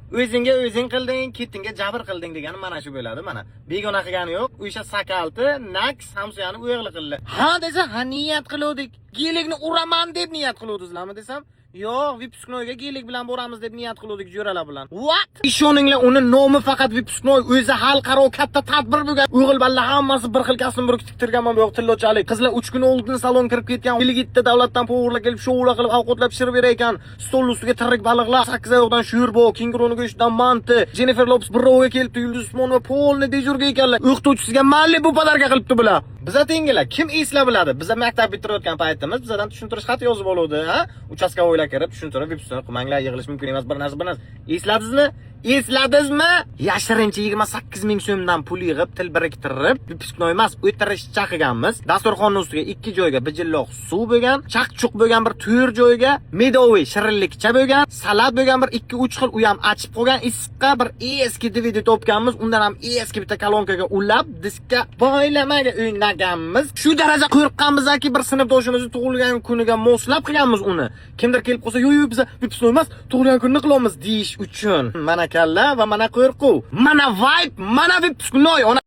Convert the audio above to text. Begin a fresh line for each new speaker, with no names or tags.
O'zingga o'zing qilding, ketinga jabr qilding degani mana shu bo'ladi mana. Begona qilgani yo'q. O'sha sakalti, naks, Samsuyani o'g'li qildi. Ha desa, ha niyat qildik. Gelikni uraman deb niyat qiluvdingizlarmi desam, yo'q, Vipsknoyga gelik bilan boramiz deb niyat qildik jo'ralar bilan. What? Ishoninglar, uni nomi faqat Vipsknoy, o'zi xalqaro katta tadbir bo'lgan. O'g'il balla hammasi bir xil kostyum burib tiktirganman bu yoq tillochalik. Qizlar 3 kun oldin salon kirib ketgan. Yigitda davlatdan povurlar kelib shoular qilib ovqatlab pishirib berar ekan. Stol ustiga tirik baliqlar, 8 oyoqdan sho'rbo, kenguruni go'shtidan manti, Jennifer Lopez birovga kelibdi, Yulduz Usmonova polni dejurga ekanlar. O'qituvchisiga Malibu podarka qilibdi bular. Biza tengilar, kim eslab biladi? Biza maktab bitirayotgan paytimiz bizdan tushuntirish xat yozib oluvdi, ha? Uchastkovoylar kirib tushuntirib, Vipsni qilmanglar, yig'ilish mumkin emas, bir narsa. Esladingizmi? Esladingizmi? Yashirincha 28 ming so'mdan pul yig'ib, til biriktirib, Vipsknoy emas, o'tirishcha qilganmiz. Dasturxonning ustiga 2 joyga bijilloq suv bo'lgan, chaqchuq bo'lgan bir 4 joyga medoviy shirinlikcha bo'lgan, salat bo'lgan bir 2-3 xil, u ham achib qolgan, issiqqa bir eski DVD topganmiz, undan ham eski bitta kolonkaga ulab, diskka boylamaga o'ynaganmiz. Shu daraja qo'rqqanmizki, bir sinfdoshimizni tug'ilgan kuniga moslab qilganmiz uni. Kimdir kelib qolsa, "Yo'q, biz Vipsnoy emas, tug'ilgan kunni qilamiz" deyish uchun. Mana kalla va mana qo'rquv. Mana vibe, mana Vipsknoy.